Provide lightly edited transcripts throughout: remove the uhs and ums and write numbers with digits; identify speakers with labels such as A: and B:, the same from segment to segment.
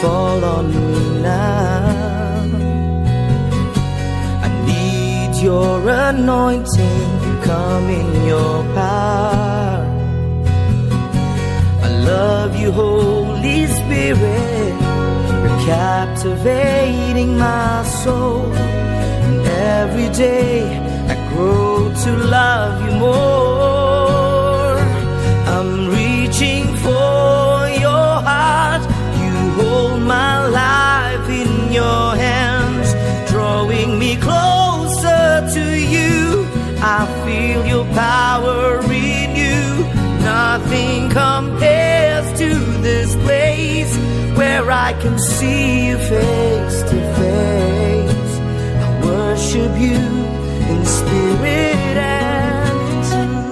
A: fall on me now. I need your anointing, come in your power. I love you, Holy Spirit, you're captivating my soul. And every day I grow to love you more. I'm reaching for your heart, you hold my life in your hands, drawing me closer to you. I feel your power in you. Nothing compares to this place where I can see you face to face. I worship you in spirit and in truth.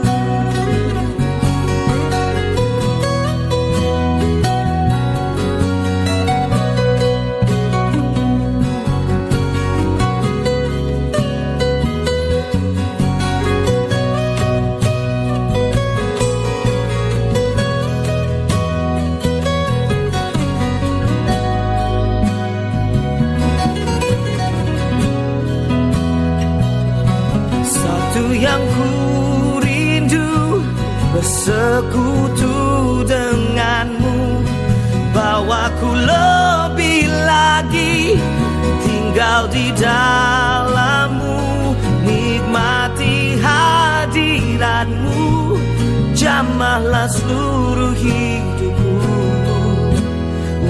A: Yang ku rindu bersekutu denganmu, bawaku lebih lagi tinggal di dalammu, nikmati hadiratmu, jamahlah seluruh hidupku.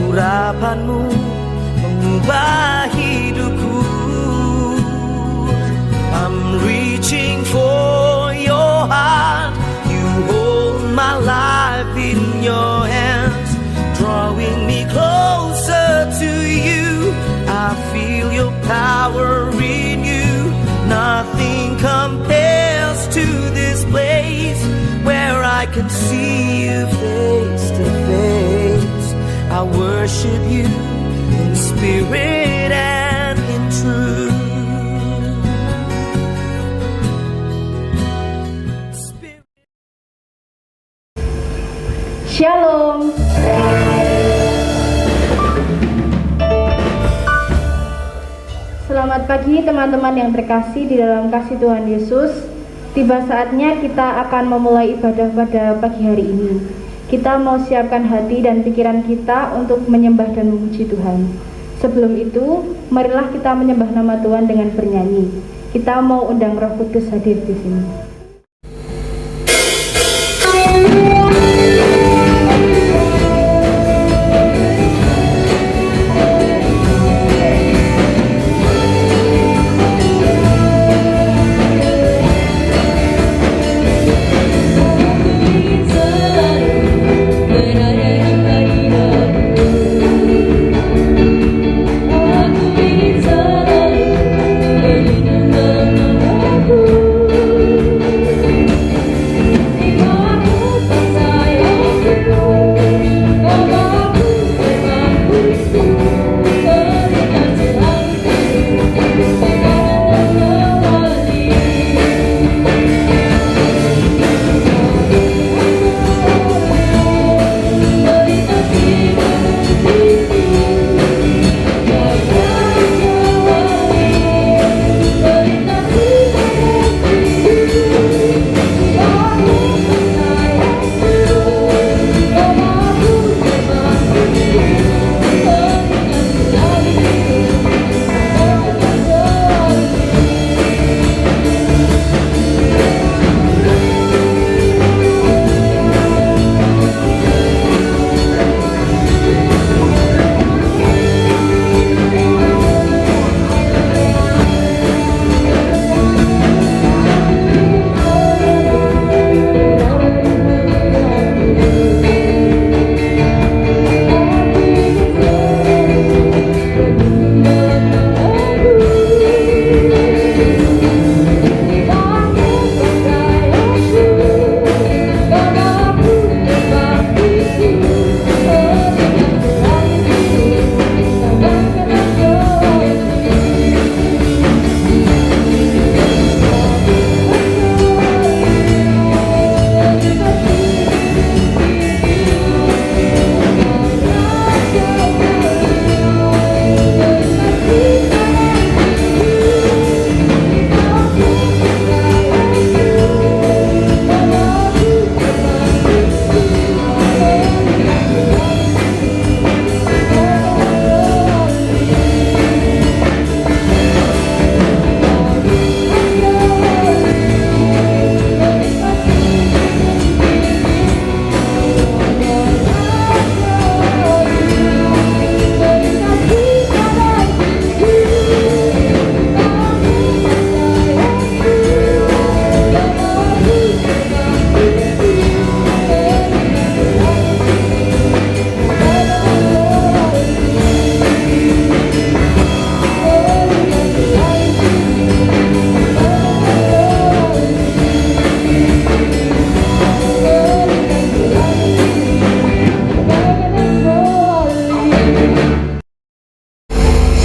A: Urapanmu mengubah hidupku. I'm reaching for your heart, you hold my life in your hands, drawing me closer to you. I feel your power in you. Nothing compares to this place where I can see you face to face. I worship you in spirit and in truth.
B: Shalom. Selamat pagi teman-teman yang terkasih di dalam kasih Tuhan Yesus. Tiba saatnya kita akan memulai ibadah pada pagi hari ini. Kita mau siapkan hati dan pikiran kita untuk menyembah dan memuji Tuhan. Sebelum itu, marilah kita menyembah nama Tuhan dengan bernyanyi. Kita mau undang Roh Kudus hadir di sini.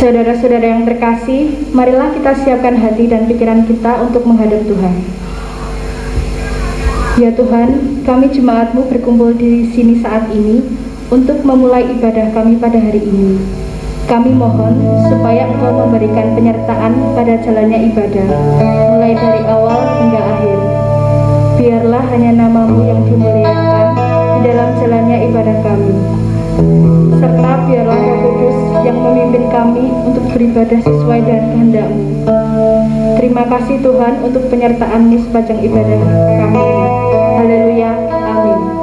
B: Saudara-saudara yang terkasih, marilah kita siapkan hati dan pikiran kita untuk menghadap Tuhan. Ya Tuhan, kami jemaat-Mu berkumpul di sini saat ini untuk memulai ibadah kami pada hari ini. Kami mohon supaya Engkau memberikan penyertaan pada jalannya ibadah, mulai dari awal hingga akhir. Biarlah hanya nama-Mu yang dimuliakan di dalam jalannya ibadah kami. Serta biarlah Roh Kudus yang memimpin kami untuk beribadah sesuai dengan kehendak-Mu. Terima kasih Tuhan untuk penyertaan-Mu sepanjang ibadah kami. Haleluya, amin.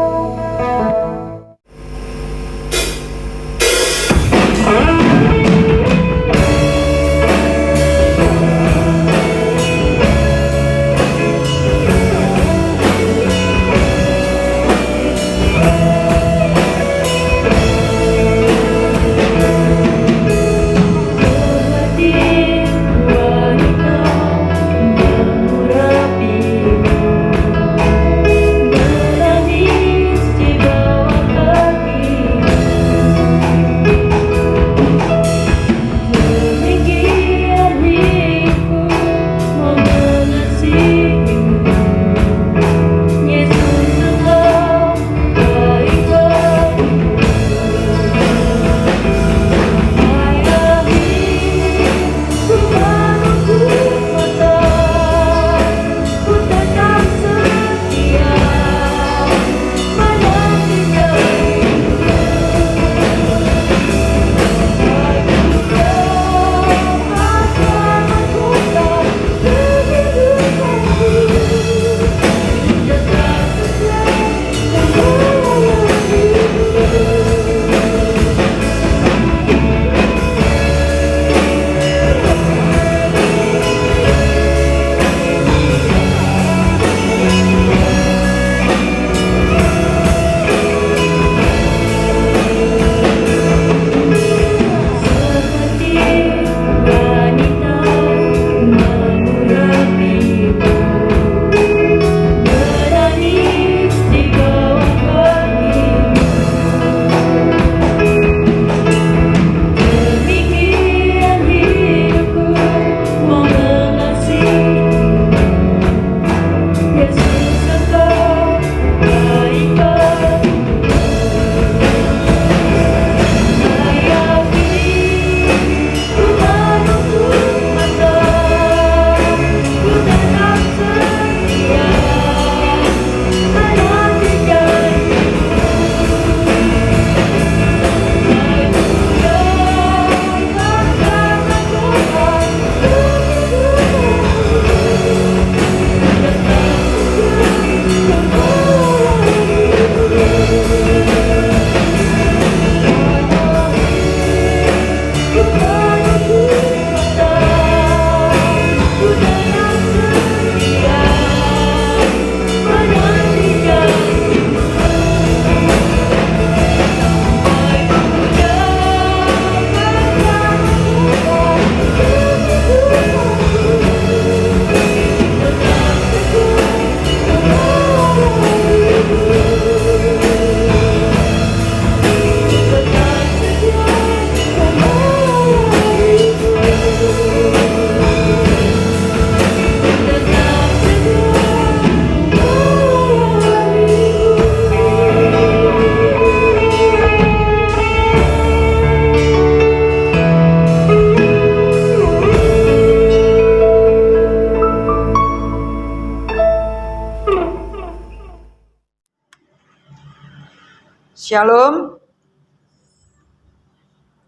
C: Shalom.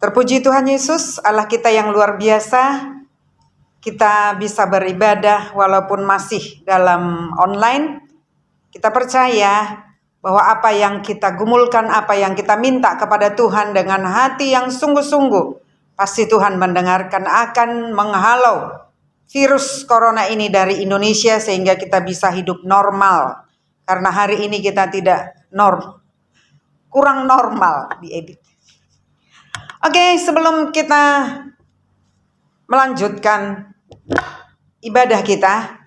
C: Terpuji Tuhan Yesus, Allah kita yang luar biasa. Kita bisa beribadah walaupun masih dalam online. Kita percaya bahwa apa yang kita gumulkan, apa yang kita minta kepada Tuhan dengan hati yang sungguh-sungguh, pasti Tuhan mendengarkan, akan menghalau virus corona ini dari Indonesia sehingga kita bisa hidup normal. Karena hari ini kita tidak kurang normal diedit. Oke, sebelum kita melanjutkan ibadah kita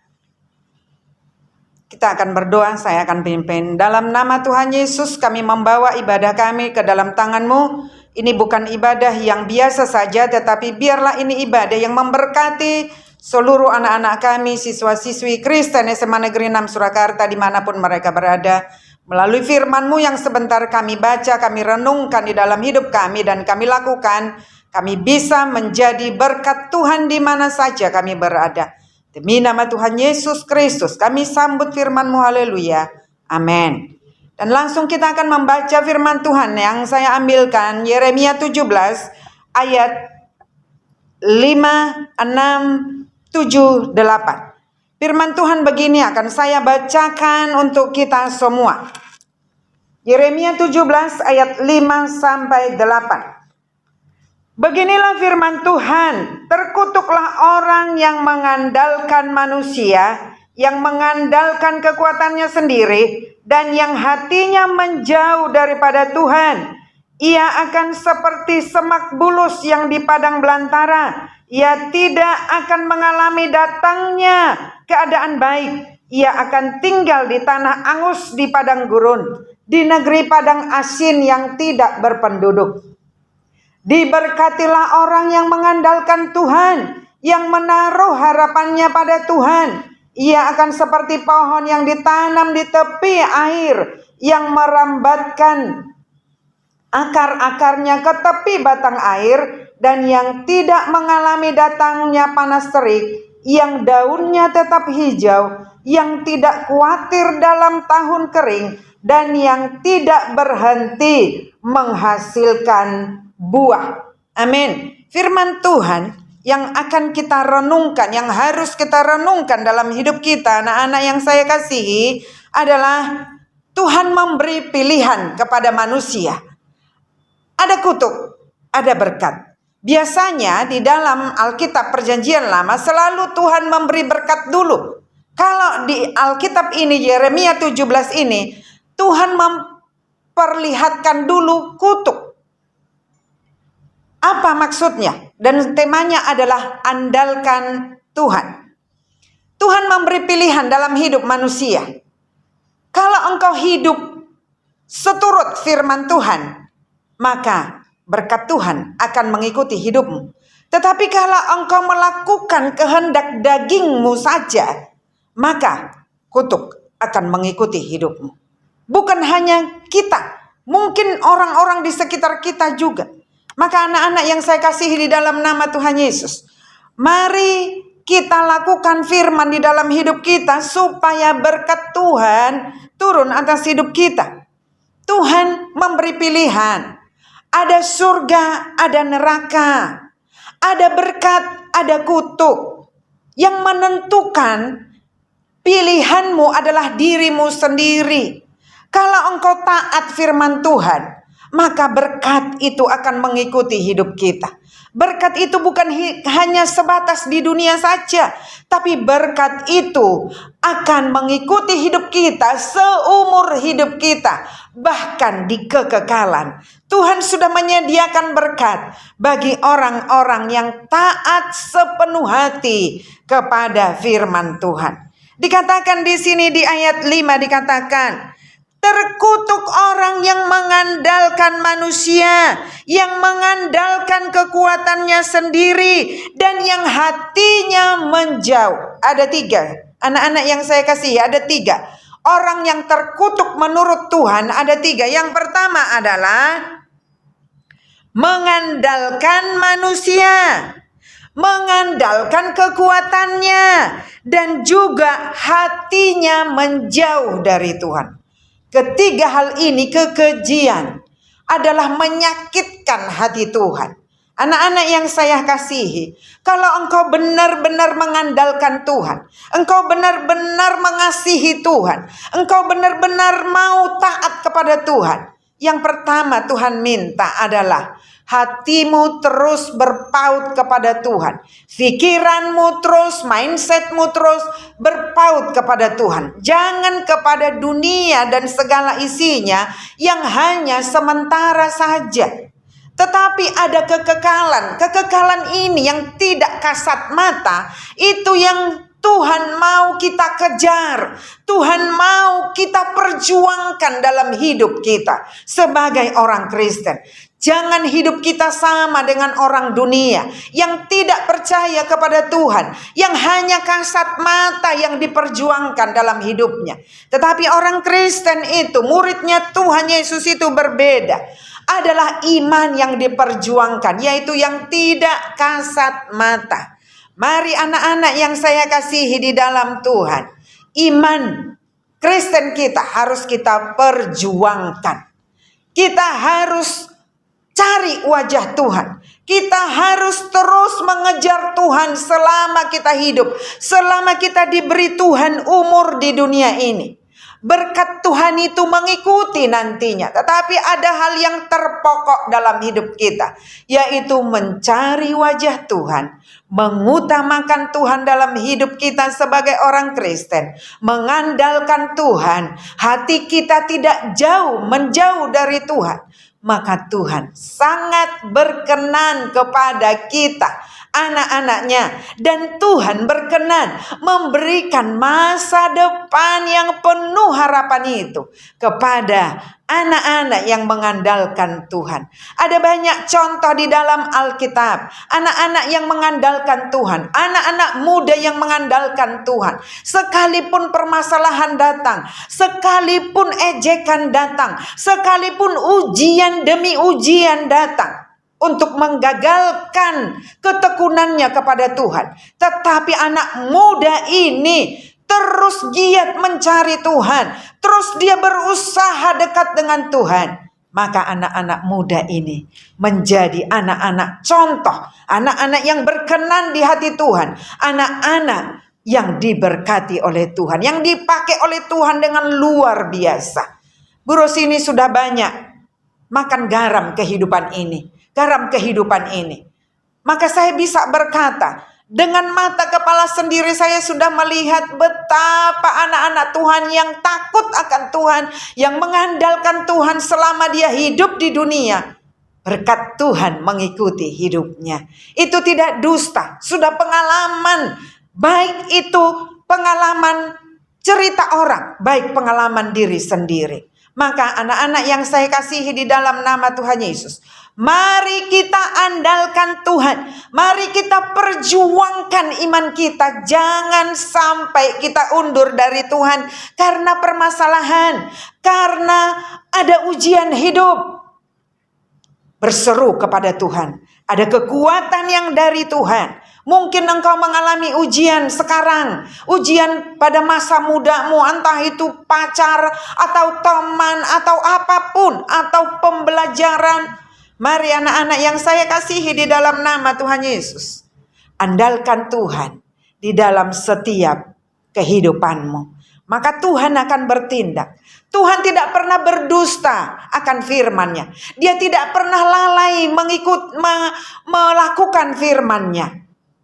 C: Kita akan berdoa, saya akan pimpin. Dalam nama Tuhan Yesus, kami membawa ibadah kami ke dalam tangan-Mu. Ini bukan ibadah yang biasa saja, tetapi biarlah ini ibadah yang memberkati seluruh anak-anak kami, siswa-siswi Kristen SMA Negeri 6 Surakarta, dimanapun mereka berada. Melalui firman-Mu yang sebentar kami baca, kami renungkan di dalam hidup kami, dan kami lakukan, kami bisa menjadi berkat Tuhan di mana saja kami berada. Demi nama Tuhan Yesus Kristus, kami sambut firman-Mu, haleluya, amin. Dan langsung kita akan membaca firman Tuhan yang saya ambilkan, Yeremia 17 ayat 5, 6, 7, 8. Firman Tuhan begini akan saya bacakan untuk kita semua. Yeremia 17 ayat 5 sampai 8. Beginilah firman Tuhan, terkutuklah orang yang mengandalkan manusia, yang mengandalkan kekuatannya sendiri, dan yang hatinya menjauh daripada Tuhan. Ia akan seperti semak bulus yang di padang belantara. Ia tidak akan mengalami datangnya keadaan baik. Ia akan tinggal di tanah angus di padang gurun, di negeri padang asin yang tidak berpenduduk. Diberkatilah orang yang mengandalkan Tuhan, yang menaruh harapannya pada Tuhan. Ia akan seperti pohon yang ditanam di tepi air, yang merambatkan akar-akarnya ke tepi batang air, dan yang tidak mengalami datangnya panas terik, yang daunnya tetap hijau, yang tidak khawatir dalam tahun kering, dan yang tidak berhenti menghasilkan buah. Amin. Firman Tuhan yang akan kita renungkan, yang harus kita renungkan dalam hidup kita, anak-anak yang saya kasihi, adalah Tuhan memberi pilihan kepada manusia. Ada kutuk, ada berkat. Biasanya di dalam Alkitab Perjanjian Lama selalu Tuhan memberi berkat dulu. Kalau di Alkitab ini, Yeremia 17 ini, Tuhan memperlihatkan dulu kutuk. Apa maksudnya? Dan temanya adalah andalkan Tuhan. Tuhan memberi pilihan dalam hidup manusia. Kalau engkau hidup seturut firman Tuhan, maka berkat Tuhan akan mengikuti hidupmu. Tetapi kalau engkau melakukan kehendak dagingmu saja, maka kutuk akan mengikuti hidupmu. Bukan hanya kita, mungkin orang-orang di sekitar kita juga. Maka anak-anak yang saya kasihi di dalam nama Tuhan Yesus, mari kita lakukan firman di dalam hidup kita supaya berkat Tuhan turun atas hidup kita. Tuhan memberi pilihan. Ada surga, ada neraka. Ada berkat, ada kutuk. Yang menentukan pilihanmu adalah dirimu sendiri. Kalau engkau taat firman Tuhan, maka berkat itu akan mengikuti hidup kita. Berkat itu bukan hanya sebatas di dunia saja, tapi berkat itu akan mengikuti hidup kita seumur hidup kita, bahkan di kekekalan. Tuhan sudah menyediakan berkat bagi orang-orang yang taat sepenuh hati kepada firman Tuhan. Dikatakan di sini di ayat 5 dikatakan, terkutuk orang yang mengandalkan manusia, yang mengandalkan kekuatannya sendiri, dan yang hatinya menjauh. Ada 3. Anak-anak yang saya kasih, ada 3. Orang yang terkutuk menurut Tuhan ada 3. Yang pertama adalah mengandalkan manusia, mengandalkan kekuatannya, dan juga hatinya menjauh dari Tuhan. Ketiga hal ini, kekejian, adalah menyakitkan hati Tuhan. Anak-anak yang saya kasihi, kalau engkau benar-benar mengandalkan Tuhan, engkau benar-benar mengasihi Tuhan, engkau benar-benar mau taat kepada Tuhan, yang pertama Tuhan minta adalah hatimu terus berpaut kepada Tuhan. Pikiranmu terus, mindsetmu terus berpaut kepada Tuhan. Jangan kepada dunia dan segala isinya yang hanya sementara saja. Tetapi ada kekekalan. Kekekalan ini yang tidak kasat mata, itu yang Tuhan mau kita kejar, Tuhan mau kita perjuangkan dalam hidup kita sebagai orang Kristen. Jangan hidup kita sama dengan orang dunia yang tidak percaya kepada Tuhan, yang hanya kasat mata yang diperjuangkan dalam hidupnya. Tetapi orang Kristen itu, muridnya Tuhan Yesus itu berbeda. Adalah iman yang diperjuangkan, yaitu yang tidak kasat mata. Mari anak-anak yang saya kasihi di dalam Tuhan, iman Kristen kita harus kita perjuangkan. Kita harus cari wajah Tuhan. Kita harus terus mengejar Tuhan selama kita hidup, selama kita diberi Tuhan umur di dunia ini. Berkat Tuhan itu mengikuti nantinya. Tetapi ada hal yang terpokok dalam hidup kita, yaitu mencari wajah Tuhan, mengutamakan Tuhan dalam hidup kita sebagai orang Kristen, mengandalkan Tuhan. Hati kita tidak menjauh dari Tuhan. Maka Tuhan sangat berkenan kepada kita, anak-anaknya. Dan Tuhan berkenan memberikan masa depan yang penuh harapan itu kepada anak-anak yang mengandalkan Tuhan. Ada banyak contoh di dalam Alkitab. Anak-anak yang mengandalkan Tuhan. Anak-anak muda yang mengandalkan Tuhan. Sekalipun permasalahan datang. Sekalipun ejekan datang. Sekalipun ujian demi ujian datang. Untuk menggagalkan ketekunannya kepada Tuhan. Tetapi anak muda ini terus giat mencari Tuhan. Terus dia berusaha dekat dengan Tuhan. Maka anak-anak muda ini menjadi anak-anak contoh. Anak-anak yang berkenan di hati Tuhan. Anak-anak yang diberkati oleh Tuhan. Yang dipakai oleh Tuhan dengan luar biasa. Bu Rosini sudah banyak makan garam kehidupan ini. Garam kehidupan ini. Maka saya bisa berkata, dengan mata kepala sendiri saya sudah melihat betapa anak-anak Tuhan yang takut akan Tuhan, yang mengandalkan Tuhan selama dia hidup di dunia. Berkat Tuhan mengikuti hidupnya. Itu tidak dusta, sudah pengalaman. Baik itu pengalaman cerita orang, baik pengalaman diri sendiri. Maka anak-anak yang saya kasihi di dalam nama Tuhan Yesus, mari kita andalkan Tuhan. Mari kita perjuangkan iman kita. Jangan sampai kita undur dari Tuhan karena permasalahan, karena ada ujian hidup. Berseru kepada Tuhan. Ada kekuatan yang dari Tuhan. Mungkin engkau mengalami ujian sekarang, ujian pada masa mudamu, entah itu pacar atau teman atau apapun, atau pembelajaran. Mari anak-anak yang saya kasihi di dalam nama Tuhan Yesus, andalkan Tuhan di dalam setiap kehidupanmu. Maka Tuhan akan bertindak. Tuhan tidak pernah berdusta akan firman-Nya. Dia tidak pernah lalai melakukan firman-Nya.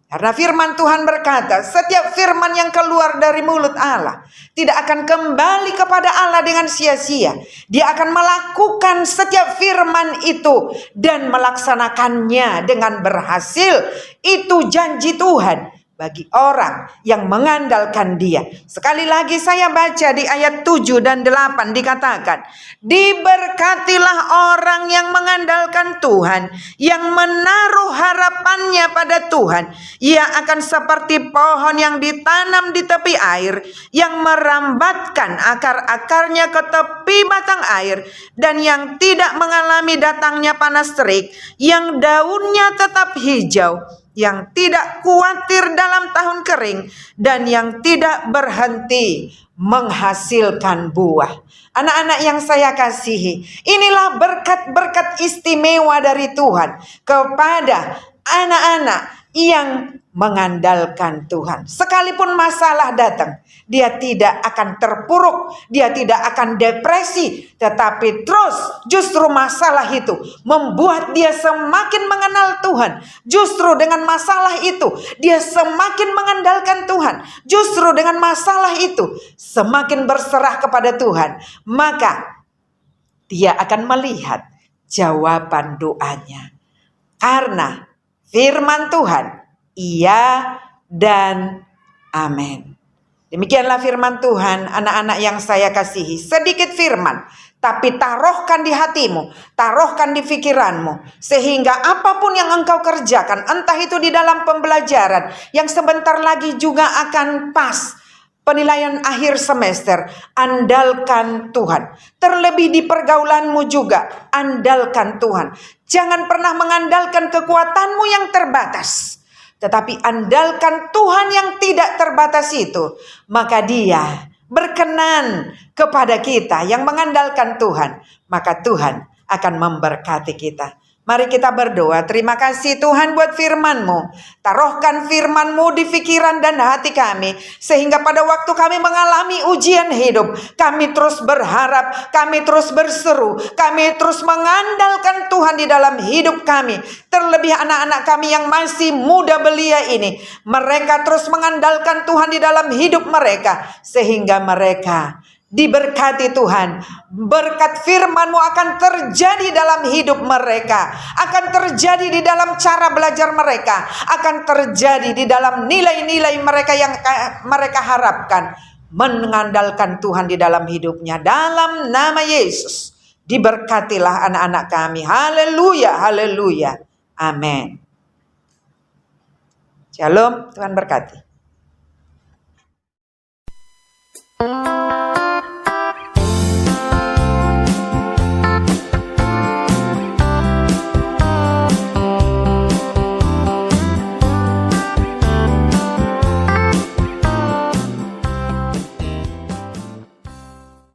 C: Karena firman Tuhan berkata, setiap firman yang keluar dari mulut Allah tidak akan kembali kepada Allah dengan sia-sia. Dia akan melakukan setiap firman itu dan melaksanakannya dengan berhasil. Itu janji Tuhan bagi orang yang mengandalkan Dia. Sekali lagi saya baca di ayat 7 dan 8 dikatakan, diberkatilah orang yang mengandalkan Tuhan, yang menaruh harapannya pada Tuhan. Ia akan seperti pohon yang ditanam di tepi air, yang merambatkan akar-akarnya ke tepi batang air, dan yang tidak mengalami datangnya panas terik, yang daunnya tetap hijau, yang tidak khawatir dalam tahun kering, dan yang tidak berhenti menghasilkan buah. Anak-anak yang saya kasihi, inilah berkat-berkat istimewa dari Tuhan kepada anak-anak yang mengandalkan Tuhan. Sekalipun masalah datang, dia tidak akan terpuruk, dia tidak akan depresi, tetapi terus justru masalah itu membuat dia semakin mengenal Tuhan. Justru dengan masalah itu dia semakin mengandalkan Tuhan. Justru dengan masalah itu semakin berserah kepada Tuhan. Maka dia akan melihat jawaban doanya. Karena firman Tuhan iya dan Amin. Demikianlah firman Tuhan, anak-anak yang saya kasihi. Sedikit firman, tapi taruhkan di hatimu, taruhkan di pikiranmu, sehingga apapun yang engkau kerjakan, entah itu di dalam pembelajaran yang sebentar lagi juga akan pas penilaian akhir semester, andalkan Tuhan. Terlebih di pergaulanmu juga, andalkan Tuhan. Jangan pernah mengandalkan kekuatanmu yang terbatas, tetapi andalkan Tuhan yang tidak terbatas itu. Maka Dia berkenan kepada kita yang mengandalkan Tuhan. Maka Tuhan akan memberkati kita. Mari kita berdoa. Terima kasih Tuhan buat firman-Mu. Taruhkan firman-Mu di pikiran dan hati kami, sehingga pada waktu kami mengalami ujian hidup, kami terus berharap, kami terus berseru, kami terus mengandalkan Tuhan di dalam hidup kami. Terlebih anak-anak kami yang masih muda belia ini, mereka terus mengandalkan Tuhan di dalam hidup mereka, sehingga mereka diberkati Tuhan. Berkat firman-Mu akan terjadi dalam hidup mereka, akan terjadi di dalam cara belajar mereka, akan terjadi di dalam nilai-nilai mereka yang mereka harapkan. Mengandalkan Tuhan di dalam hidupnya. Dalam nama Yesus, diberkatilah anak-anak kami. Haleluya, haleluya. Amin. Shalom, Tuhan berkati.